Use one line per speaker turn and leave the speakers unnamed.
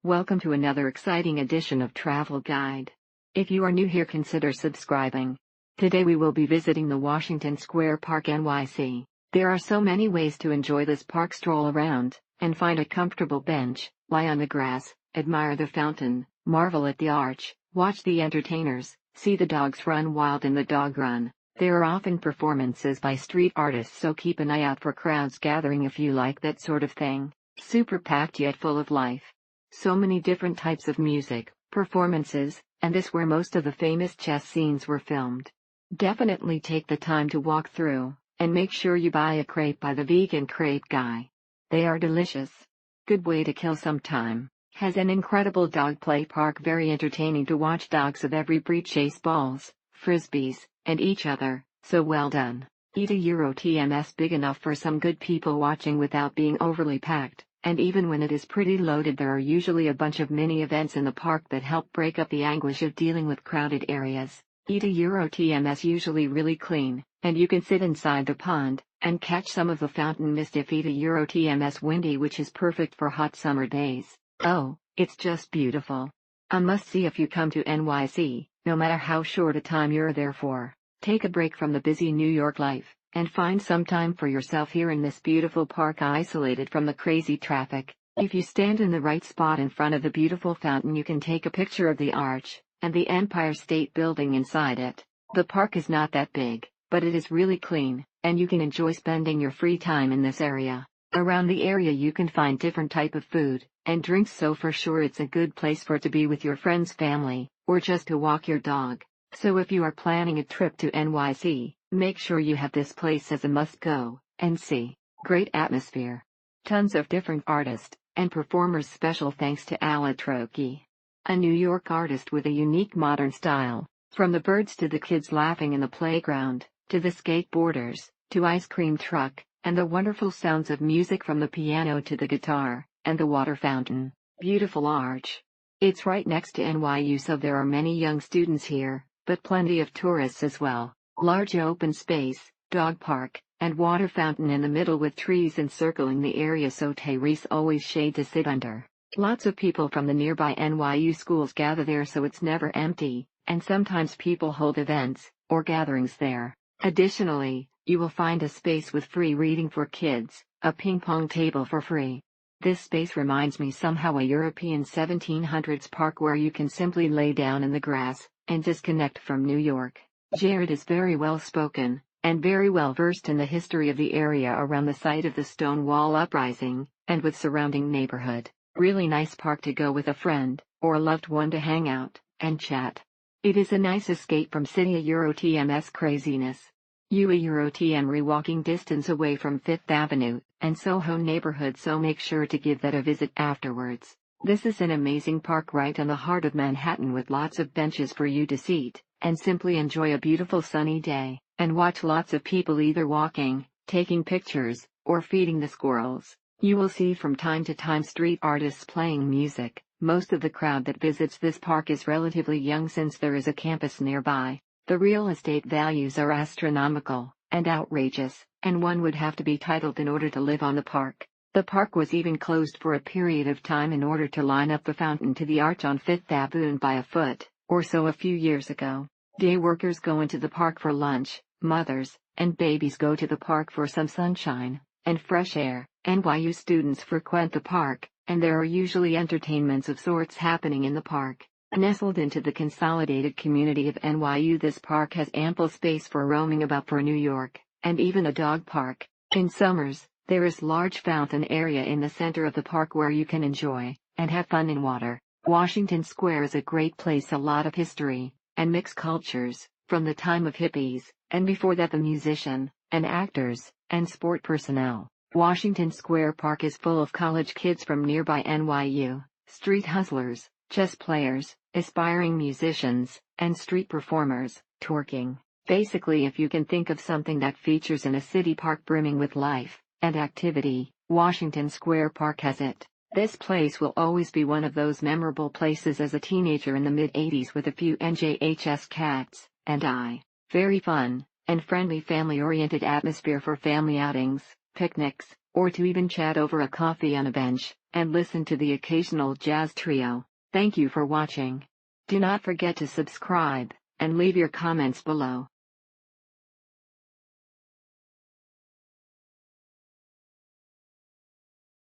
Welcome to another exciting edition of Travel Guide. If you are new here, consider subscribing. Today we will be visiting the Washington Square Park, NYC. There are so many ways to enjoy this park. Stroll around, and find a comfortable bench, lie on the grass, admire the fountain, marvel at the arch, watch the entertainers, see the dogs run wild in the dog run. There are often performances by street artists, so keep an eye out for crowds gathering if you like that sort of thing. Super packed yet full of life. So many different types of music, performances, and this where most of the famous chess scenes were filmed. Definitely take the time to walk through, and make sure you buy a crepe by the vegan crepe guy. They are delicious. Good way to kill some time. Has an incredible dog play park, very entertaining to watch dogs of every breed chase balls, frisbees, and each other, so well done. Eat a Euro TMS big enough for some good people watching without being overly packed. And even when it is pretty loaded, there are usually a bunch of mini events in the park that help break up the anguish of dealing with crowded areas. Eat a Euro TMS usually really clean, and you can sit inside the pond, and catch some of the fountain mist if eat a Euro TMS windy, which is perfect for hot summer days. Oh, it's just beautiful. A must-see if you come to NYC, no matter how short a time you're there for. Take a break from the busy New York life, and find some time for yourself here in this beautiful park, isolated from the crazy traffic. If you stand in the right spot in front of the beautiful fountain, you can take a picture of the arch, and the Empire State Building inside it. The park is not that big, but it is really clean, and you can enjoy spending your free time in this area. Around the area you can find different type of food, and drinks, so for sure it's a good place for to be with your friends, family, or just to walk your dog. So if you are planning a trip to NYC, make sure you have this place as a must-go, and see. Great atmosphere. Tons of different artists and performers. Special thanks to Ala Troki, a New York artist with a unique modern style. From the birds to the kids laughing in the playground, to the skateboarders, to ice cream truck, and the wonderful sounds of music from the piano to the guitar, and the water fountain. Beautiful arch. It's right next to NYU, so there are many young students here, but plenty of tourists as well. Large open space, dog park, and water fountain in the middle with trees encircling the area, so terrace always shade to sit under. Lots of people from the nearby NYU schools gather there, so it's never empty, and sometimes people hold events or gatherings there. Additionally, you will find a space with free reading for kids, a ping pong table for free. This space reminds me somehow a European 1700s park where you can simply lay down in the grass and disconnect from New York. Jared is very well spoken, and very well versed in the history of the area around the site of the Stonewall Uprising, and with surrounding neighborhood. Really nice park to go with a friend, or a loved one to hang out, and chat. It is a nice escape from city Euro TMS craziness. You a Euro TM walking distance away from Fifth Avenue, and Soho neighborhood, so make sure to give that a visit afterwards. This is an amazing park right in the heart of Manhattan, with lots of benches for you to seat, and simply enjoy a beautiful sunny day, and watch lots of people either walking, taking pictures, or feeding the squirrels. You will see from time to time street artists playing music. Most of the crowd that visits this park is relatively young, since there is a campus nearby. The real estate values are astronomical, and outrageous, and one would have to be titled in order to live on the park. The park was even closed for a period of time in order to line up the fountain to the arch on Fifth Avenue by a foot or so a few years ago. Day workers go into the park for lunch, mothers and babies go to the park for some sunshine and fresh air. NYU students frequent the park, and there are usually entertainments of sorts happening in the park. Nestled into the consolidated community of NYU, this park has ample space for roaming about for New York, and even a dog park. In summers, there is large fountain area in the center of the park where you can enjoy and have fun in water. Washington Square is a great place, a lot of history and mixed cultures, from the time of hippies, and before that the musician, and actors, and sport personnel. Washington Square Park is full of college kids from nearby NYU, street hustlers, chess players, aspiring musicians, and street performers, twerking. Basically, if you can think of something that features in a city park brimming with life and activity, Washington Square Park has it. This place will always be one of those memorable places as a teenager in the mid-80s, with a few NJHS cats and I. Very fun and friendly family-oriented atmosphere for family outings, picnics, or to even chat over a coffee on a bench, and listen to the occasional jazz trio. Thank you for watching. Do not forget to subscribe, and leave your comments below.